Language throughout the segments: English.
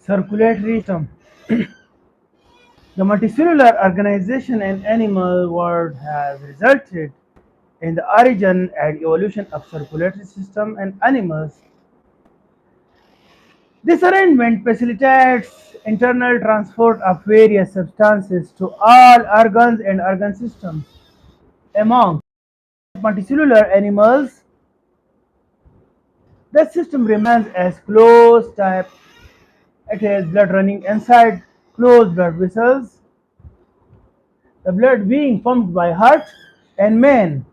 Circulatory system. The multicellular organization in animal world has resulted in the origin and evolution of circulatory system in animals. This arrangement facilitates internal transport of various substances to all organs and organ systems. Among multicellular animals, the system remains as closed type. It has blood running inside closed blood vessels, the blood being pumped by heart and main.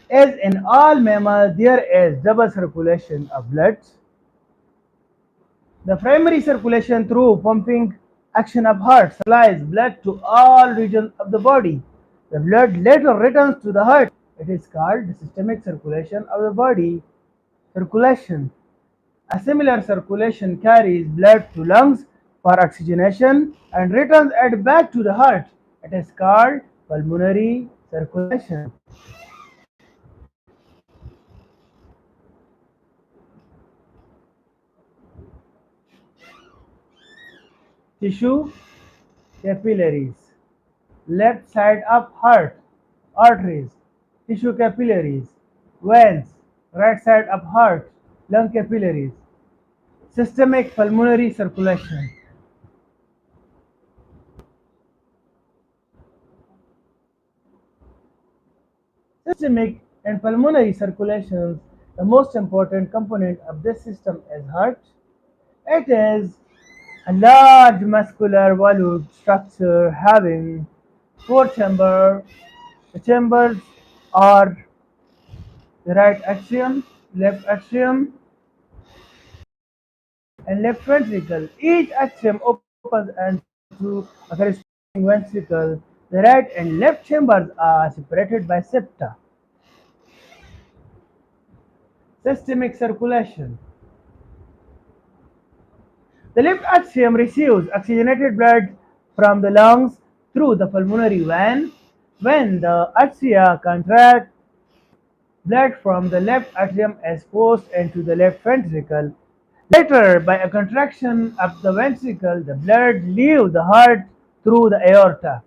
As in all mammals, there is double circulation of blood. The primary circulation through pumping action of heart supplies blood to all regions of the body. The blood later returns to the heart. It is called the systemic circulation of the body. Circulation. A similar circulation carries blood to lungs for oxygenation and returns it back to the heart. It is called pulmonary circulation. Tissue capillaries. Left side of heart, arteries, tissue capillaries, veins, right side of heart, lung capillaries, systemic pulmonary circulation. Systemic and pulmonary circulations, the most important component of this system is heart. It is a large muscular volute structure having four chambers. The chambers are the right atrium, left atrium, and left ventricle. Each atrium opens into a corresponding ventricle. The right and left chambers are separated by septa. Systemic circulation. The left atrium receives oxygenated blood from the lungs through the pulmonary vein. When the atria contract, blood from the left atrium is forced into the left ventricle. Later, by a contraction of the ventricle, the blood leaves the heart through the aorta.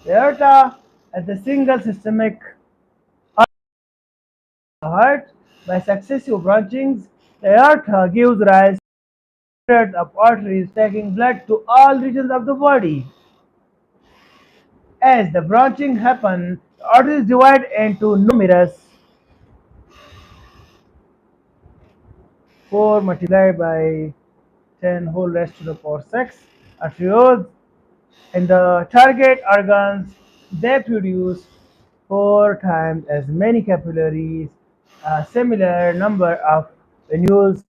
The aorta is the single systemic artery of the heart. By successive branchings, the aorta gives rise to hundreds of arteries taking blood to all regions of the body. As the branching happens, the arteries divide into numerous 4 multiplied by 10 whole raised to the power 6 arterioles. In the target organs, they produce 4 times as many capillaries. A similar number of venules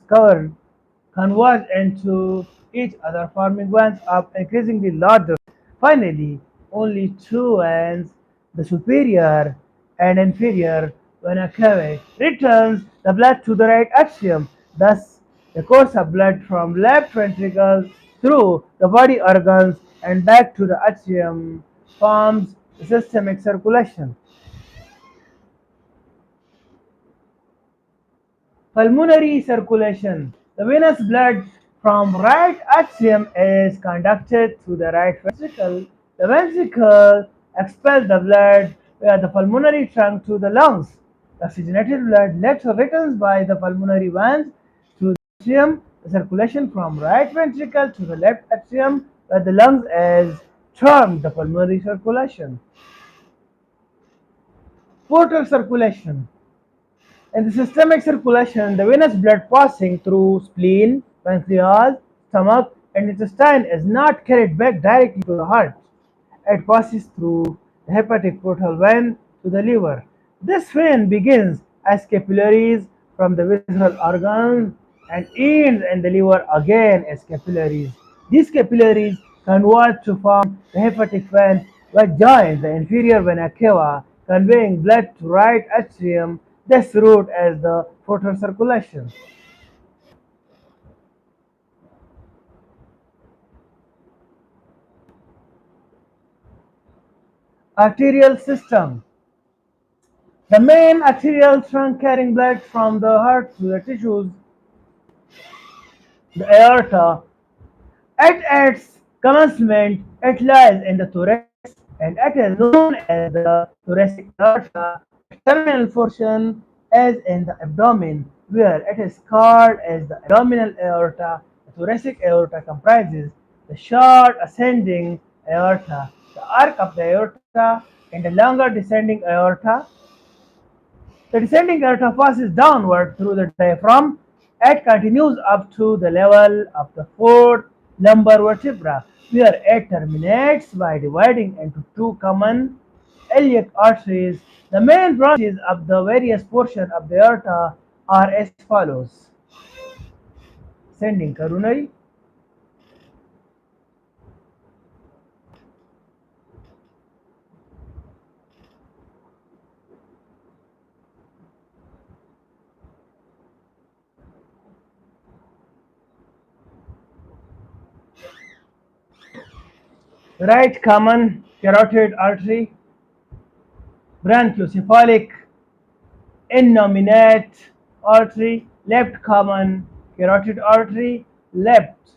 converge into each other, forming veins of increasingly larger. Finally, only two veins, the superior and inferior vena cava, returns the blood to the right atrium. Thus, the course of blood from left ventricle through the body organs and back to the atrium forms the systemic circulation. Pulmonary circulation. The venous blood from right atrium is conducted to the right ventricle. The ventricle expels the blood via the pulmonary trunk to the lungs. The oxygenated blood later returns by the pulmonary veins to the atrium. The circulation from right ventricle to the left atrium where the lungs is termed the pulmonary circulation. Portal circulation. In the systemic circulation, the venous blood passing through spleen, pancreas, stomach, and intestine is not carried back directly to the heart. It passes through the hepatic portal vein to the liver. This vein begins as capillaries from the visceral organs and ends in the liver again as capillaries. These capillaries converge to form the hepatic vein which joins the inferior vena cava, conveying blood to right atrium. This route is the portal circulation. Arterial system. The main arterial trunk carrying blood from the heart to the tissues, the aorta, At its commencement, it lies in the thorax and it is known as the thoracic aorta. Its terminal portion is in the abdomen, where it is called as the abdominal aorta. The thoracic aorta comprises the short ascending aorta, the arc of the aorta, and the longer descending aorta. The descending aorta passes downward through the diaphragm and continues up to the level of the fourth lumbar vertebra, where it terminates by dividing into two common iliac arteries. The main branches of the various portions of the aorta are as follows: ascending coronary, right common carotid artery, brachiocephalic innominate artery, left common carotid artery, left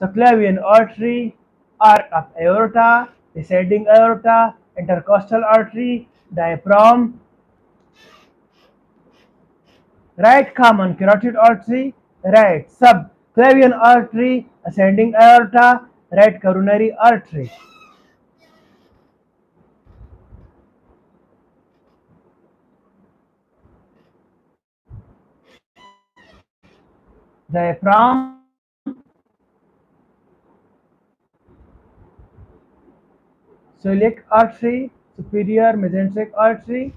subclavian artery, arc of aorta, descending aorta, intercostal artery, diaphragm, right common carotid artery, right subclavian artery, ascending aorta, right coronary artery. Diaphragm, celiac artery, superior mesenteric artery,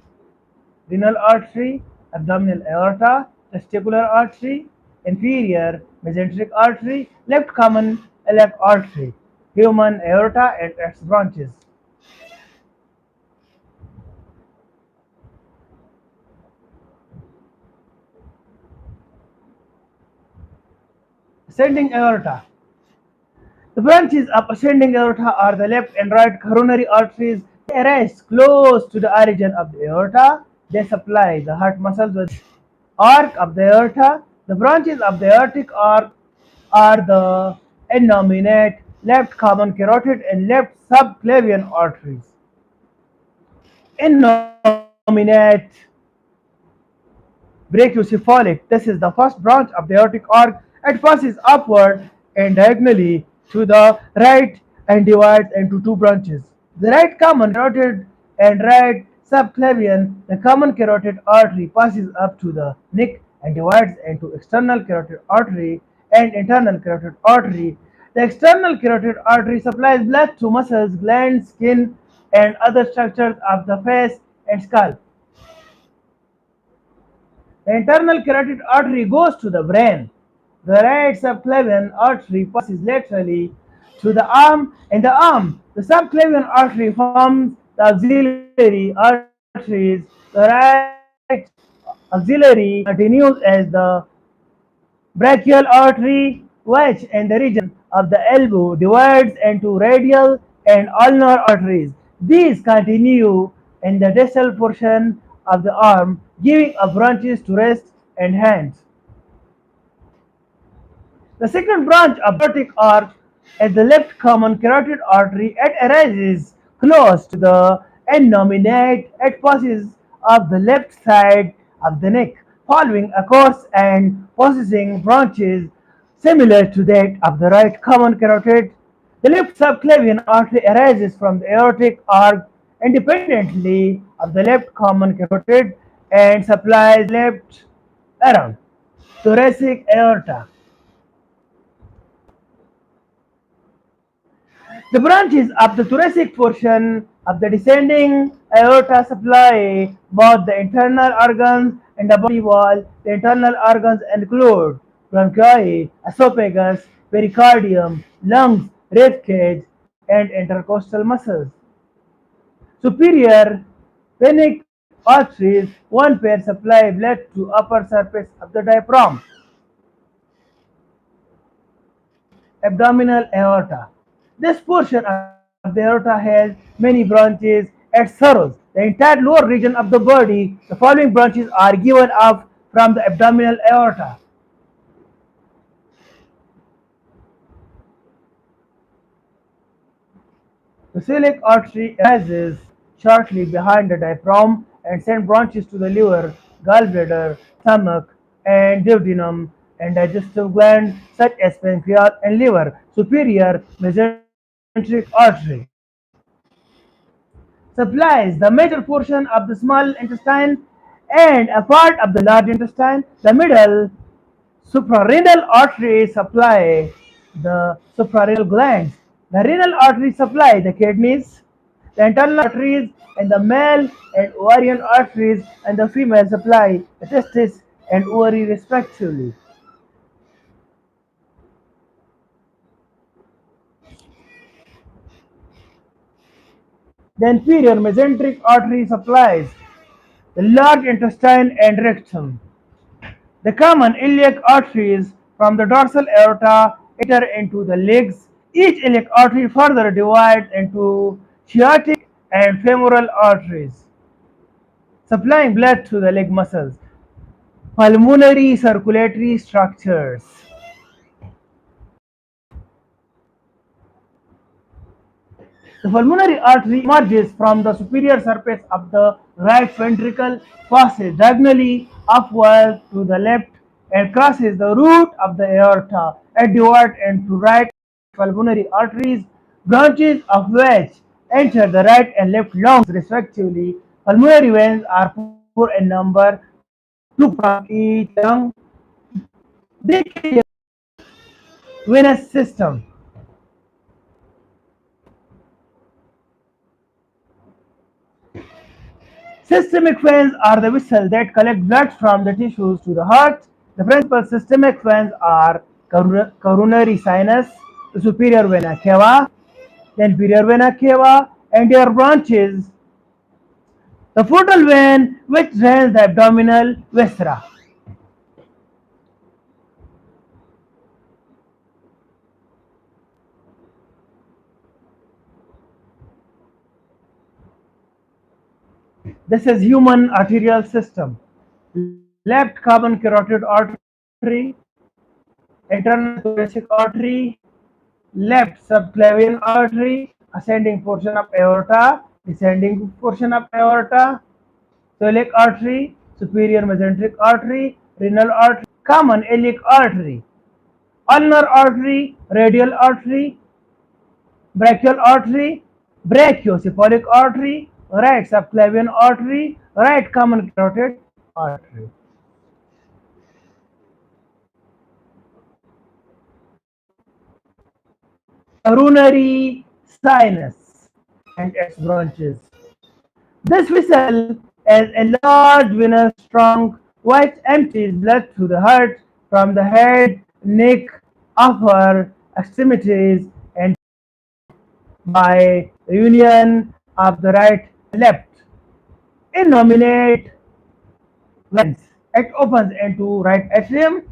renal artery, abdominal aorta, testicular artery, inferior mesenteric artery, left common iliac artery, human aorta and its branches. Ascending aorta. The branches of ascending aorta are the left and right coronary arteries. They arise close to the origin of the aorta. They supply the heart muscles with arc of the aorta. The branches of the aortic arc are the innominate, left common carotid, and left subclavian arteries. Innominate brachiocephalic. This is the first branch of the aortic arc. It passes upward and diagonally to the right and divides into two branches. The right common carotid and right subclavian, the common carotid artery passes up to the neck and divides into external carotid artery and internal carotid artery. The external carotid artery supplies blood to muscles, glands, skin, and other structures of the face and scalp. The internal carotid artery goes to the brain. The right subclavian artery passes laterally to the arm. In the arm, the subclavian artery forms the auxiliary arteries. The right auxiliary continues as the brachial artery, which in the region of the elbow divides into radial and ulnar arteries. These continue in the distal portion of the arm, giving up branches to wrist and hands. The second branch of the aortic arc is the left common carotid artery. It arises close to the innominate. It passes up the left side of the neck, following a course and possessing branches similar to that of the right common carotid. The left subclavian artery arises from the aortic arc independently of the left common carotid and supplies left around thoracic aorta. The branches of the thoracic portion of the descending aorta supply both the internal organs and the body wall. The internal organs include bronchi, esophagus, pericardium, lungs, rib cage, and intercostal muscles. Superior penic arteries, one pair supply blood to upper surface of the diaphragm. Abdominal aorta. This portion of the aorta has many branches. It serves the entire lower region of the body. The following branches are given off from the abdominal aorta. The celiac artery arises shortly behind the diaphragm and sends branches to the liver, gallbladder, stomach, and duodenum and digestive glands such as pancreas and liver. Superior mesenteric artery supplies the major portion of the small intestine and a part of the large intestine. The middle suprarenal arteries supply the suprarenal glands. The renal arteries supply the kidneys. The internal arteries and the male and ovarian arteries and the female supply the testes and ovary respectively. The inferior mesenteric artery supplies the large intestine and rectum. The common iliac arteries from the dorsal aorta enter into the legs. Each iliac artery further divides into sciatic and femoral arteries, supplying blood to the leg muscles. Pulmonary circulatory structures. The pulmonary artery emerges from the superior surface of the right ventricle, passes diagonally upward to the left, and crosses the root of the aorta and divides into right pulmonary arteries, branches of which enter the right and left lungs respectively. Pulmonary veins are four in number, two from each lung. They carry a venous system. Systemic veins are the vessels that collect blood from the tissues to the heart. The principal systemic veins are coronary sinus, the superior vena cava, the inferior vena cava, and their branches, the portal vein which drains the abdominal viscera. This is human arterial system. Left common carotid artery, internal thoracic artery, left subclavian artery, ascending portion of aorta, descending portion of aorta, celiac artery, superior mesenteric artery, renal artery, common iliac artery, ulnar artery, radial artery, brachial artery, brachiocephalic artery, right subclavian artery, right common carotid artery. Coronary sinus and its branches. This vessel is a large venous trunk which empties blood to the heart from the head, neck, upper extremities, and by the union of the right and left. Innominate veins. It opens into right atrium.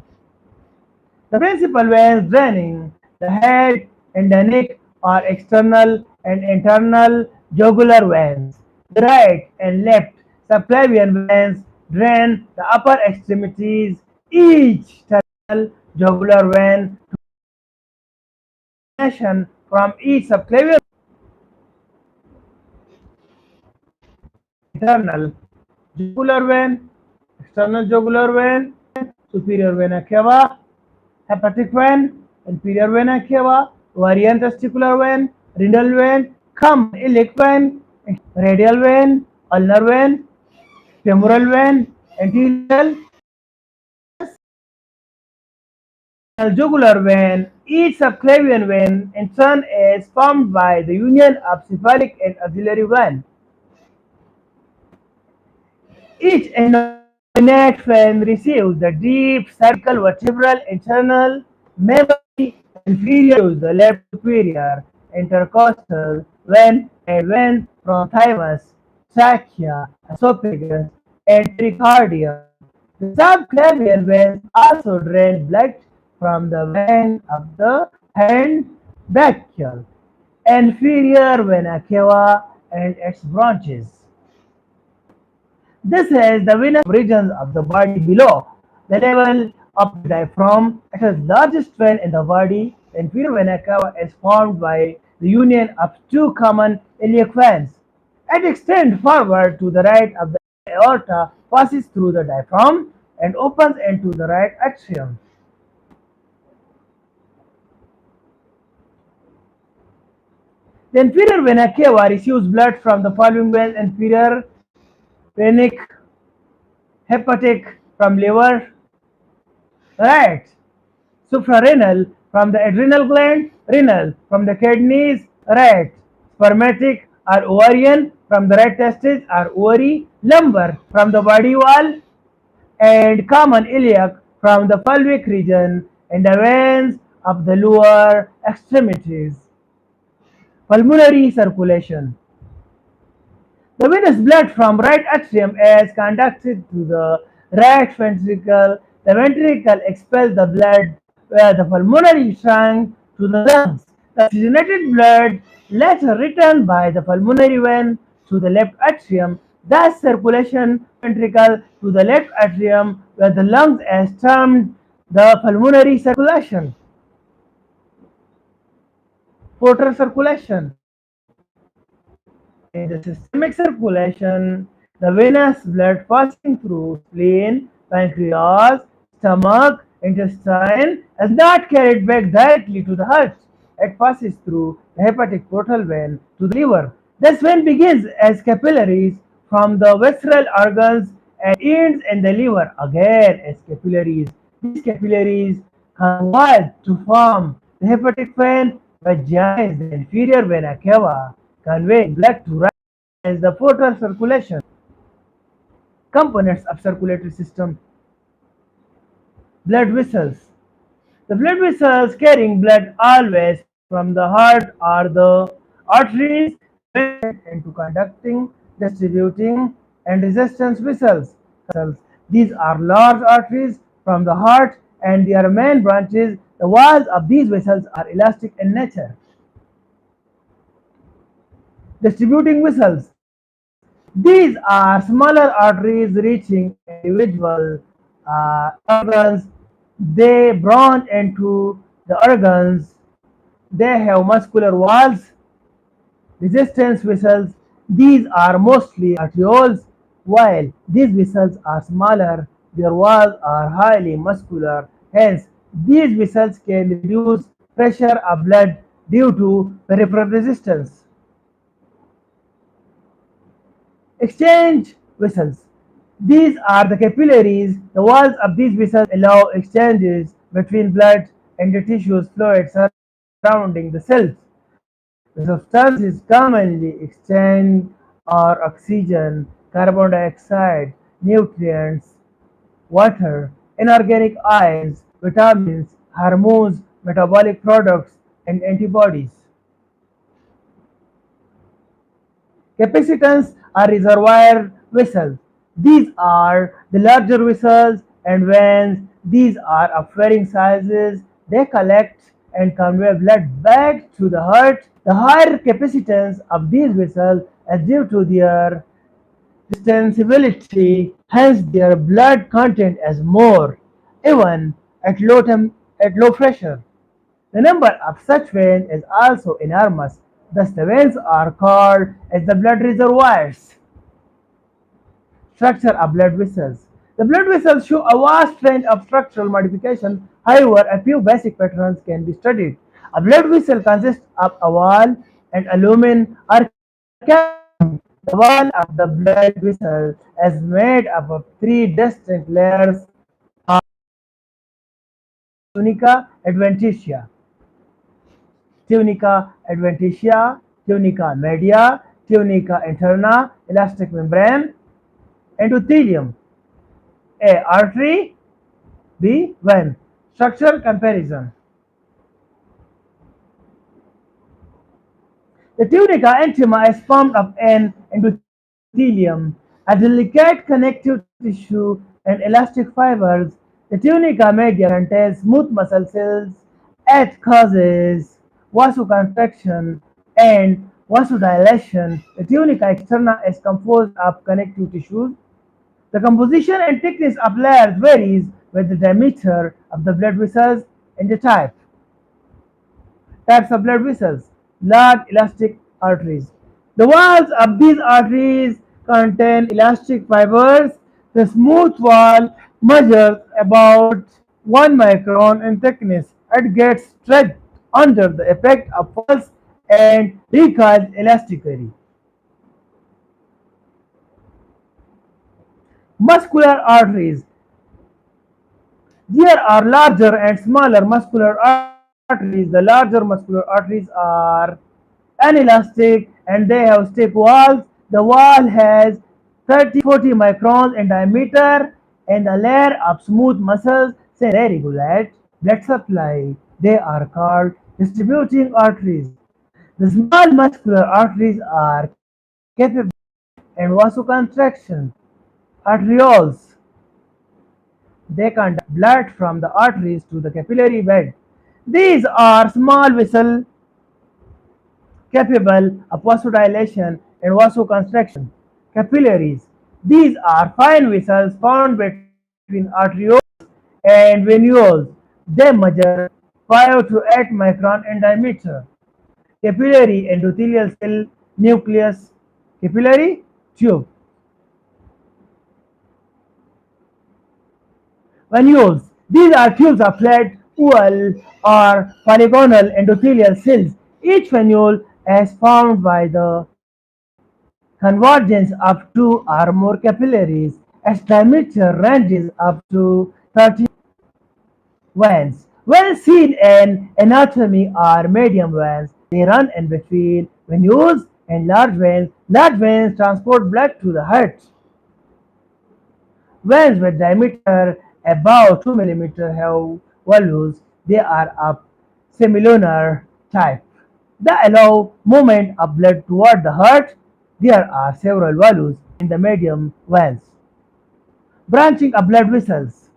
The principal veins draining the head and the neck are external and internal jugular veins. The right and left subclavian veins drain the upper extremities. Each terminal jugular vein to from each subclavian internal jugular vein, external jugular vein, superior vena cava, hepatic vein, inferior vena cava, ovarian testicular vein, renal vein, common iliac vein, radial vein, ulnar vein, femoral vein, anterior jugular vein. Each subclavian vein in turn is formed by the union of cephalic and axillary vein. Each innate vein receives the deep cervical vertebral internal mammary inferior to the left superior intercostal vein and vein from thymus, trachea, esophagus, and pericardium. The subclavian veins also drain blood from the vein of the hand brachial, inferior vena cava, and its branches. This is the venous region of the body below the level of the diaphragm. It is the largest vein in the body. The inferior vena cava is formed by the union of two common iliac veins. It extends forward to the right of the aorta, passes through the diaphragm, and opens into the right atrium. The inferior vena cava receives blood from the following veins: inferior, phrenic, hepatic from liver, right, suprarenal from the adrenal gland, renal from the kidneys, right, spermatic or ovarian from the right testes or ovary, lumbar from the body wall, and common iliac from the pelvic region and the veins of the lower extremities. Pulmonary circulation. The venous blood from right atrium is conducted to the right ventricle. The ventricle expels the blood where the pulmonary trunk to the lungs. The oxygenated blood later returned by the pulmonary vein to the left atrium. Thus, circulation ventricle to the left atrium where the lungs is termed the pulmonary circulation. Portal circulation. In the systemic circulation, the venous blood passing through spleen, pancreas, stomach, intestine is not carried back directly to the heart. It passes through the hepatic portal vein to the liver. This vein begins as capillaries from the visceral organs and ends in the liver again as capillaries. These capillaries converge to form the hepatic vein which joins the inferior vena cava, conveying blood to right as the portal circulation. Components of circulatory system: blood vessels. The blood vessels carrying blood always from the heart are the arteries divided into conducting, distributing, and resistance vessels. These are large arteries from the heart and their main branches. The walls of these vessels are elastic in nature. Distributing vessels. These are smaller arteries reaching individual organs. They branch into the organs. They have muscular walls. Resistance vessels. These are mostly arterioles. While these vessels are smaller, their walls are highly muscular. Hence, these vessels can reduce pressure of blood due to peripheral resistance. Exchange vessels. These are the capillaries. The walls of these vessels allow exchanges between blood and the tissues fluid surrounding the cells. The substances commonly exchange are oxygen, carbon dioxide, nutrients, water, inorganic ions, vitamins, hormones, metabolic products, and antibodies. Capacitance are reservoir vessels. These are the larger vessels and veins. These are of varying sizes. They collect and convey blood back to the heart. The higher capacitance of these vessels is due to their distensibility, hence their blood content is more, even at low pressure. The number of such veins is also enormous, thus the veins are called as the blood reservoirs. Structure of blood vessels. The blood vessels show a vast range of structural modification. However, a few basic patterns can be studied. A blood vessel consists of a wall and a lumen or capsule. The wall of the blood vessel is made up of three distinct layers: tunica adventitia, tunica media, tunica interna, elastic membrane, endothelium. A. Artery. B. Vein. Structure comparison. The tunica intima is formed of an endothelium, a delicate connective tissue, and elastic fibers. The tunica media contains smooth muscle cells. It causes vasoconstriction and vasodilation. The tunica externa is composed of connective tissues. The composition and thickness of layers varies with the diameter of the blood vessels and the types of blood vessels. large elastic arteries. The walls of these arteries contain elastic fibers. The smooth wall measures about 1 micron in thickness. It gets stretched under the effect of force and recoils elastically. Muscular arteries. There are larger and smaller muscular arteries. The larger muscular arteries are inelastic and they have stiff walls. The wall has 30 to 40 microns in diameter and a layer of smooth muscles they regulate blood supply. They are called distributing arteries. The small muscular arteries are capable and vasoconstriction. Arterioles. They conduct blood from the arteries to the capillary bed. These are small vessels capable of vasodilation and vasoconstriction. Capillaries. These are fine vessels found between arterioles and venules. They measure 5 to 8 micron in diameter. Capillary endothelial cell nucleus. Capillary tube. Venules. These are tubes of flat, oval, or polygonal endothelial cells. Each venule is formed by the convergence of two or more capillaries. Its diameter ranges up to 30 veins. When seen in anatomy are medium veins. They run in between venules and large veins. Large veins transport blood to the heart. Veins with diameter about 2 millimeters have volutes. They are of semilunar type. They allow movement of blood toward the heart. There are several volutes in the medium veins. Branching of blood vessels.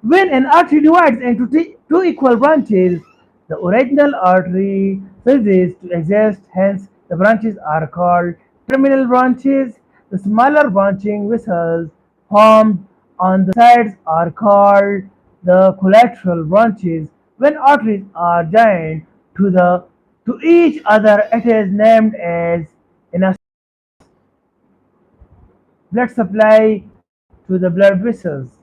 When an artery divides into two equal branches, the original artery ceases to exist, hence the branches are called terminal branches. The smaller branching vessels formed on the sides are called the collateral branches. When arteries are joined to each other, it is named as an blood supply to the blood vessels.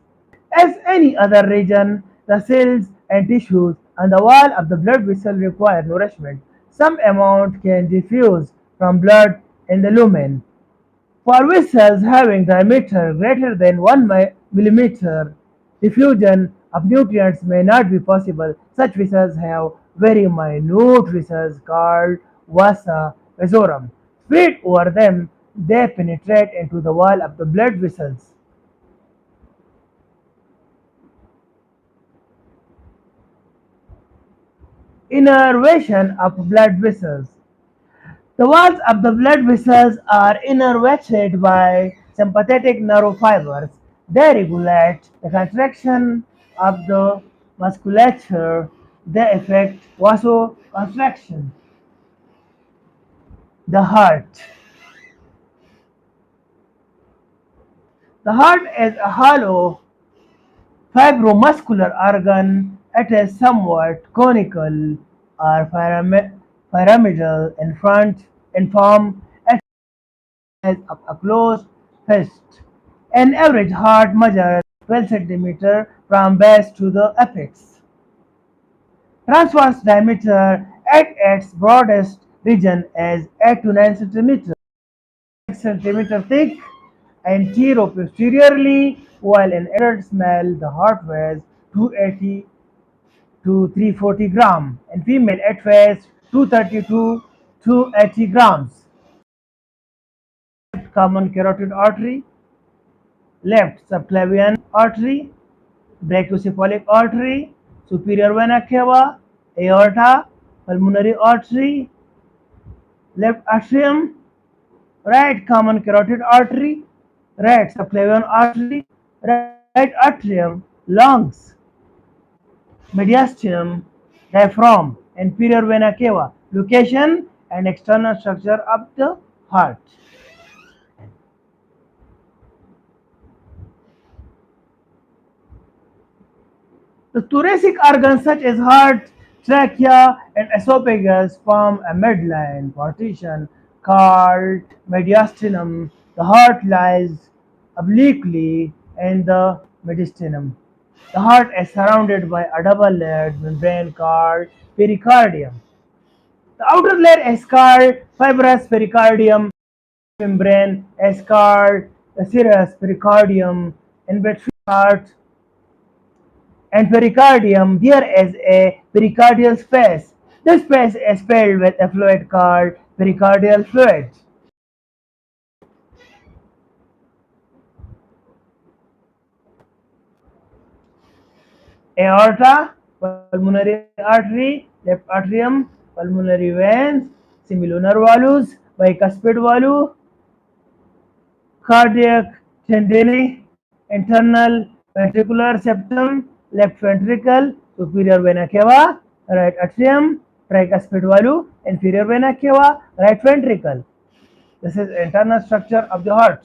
As any other region, the cells and tissues on the wall of the blood vessel require nourishment. Some amount can diffuse from blood in the lumen. For vessels having diameter greater than 1 millimeter, diffusion of nutrients may not be possible. Such vessels have very minute vessels called vasa vasorum. Spread over them, they penetrate into the wall of the blood vessels. Innervation of blood vessels. The walls of the blood vessels are innervated by sympathetic nerve fibers. They regulate the contraction of the musculature. They affect vasoconstriction. The heart. The heart is a hollow fibromuscular organ. It is somewhat conical or pyramidal in front in form. It has a closed fist. An average heart measures 12 cm from base to the apex. Transverse diameter at its broadest region is 8 to 9 cm, 6 cm thick, anterior-posteriorly, while in adult male the heart weighs 280 to 340 gram. In female it weighs 230 to 280 grams. Common carotid artery, left subclavian artery, brachiocephalic artery, superior vena cava, aorta, pulmonary artery, left atrium, right common carotid artery, right subclavian artery, right atrium, lungs, mediastinum, diaphragm, inferior vena cava, location and external structure of the heart. The thoracic organs such as heart, Trachea and esophagus form a midline partition called mediastinum. The heart lies obliquely in the mediastinum. The heart is surrounded by a double-layered membrane called pericardium. The outer layer is called fibrous pericardium. Membrane is called the serous pericardium. In between heart and pericardium, there is a pericardial space. This space is filled with a fluid called pericardial fluid. Aorta, pulmonary artery, left atrium, pulmonary veins, semilunar valves, bicuspid valve, cardiac tendinae, internal ventricular septum, left ventricle, superior vena cava, right atrium, tricuspid valve, inferior vena cava, right ventricle. This is internal structure of the heart.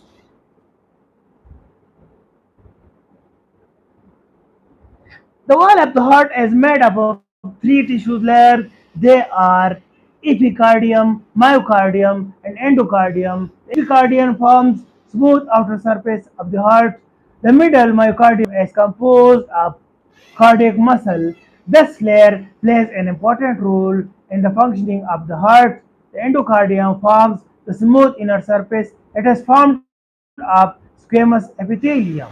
The wall of the heart is made up of three tissue layers. They are epicardium, myocardium, and endocardium. The epicardium forms smooth outer surface of the heart. The middle myocardium is composed of cardiac muscle. This layer plays an important role in the functioning of the heart. The endocardium forms the smooth inner surface. It is formed of squamous epithelium.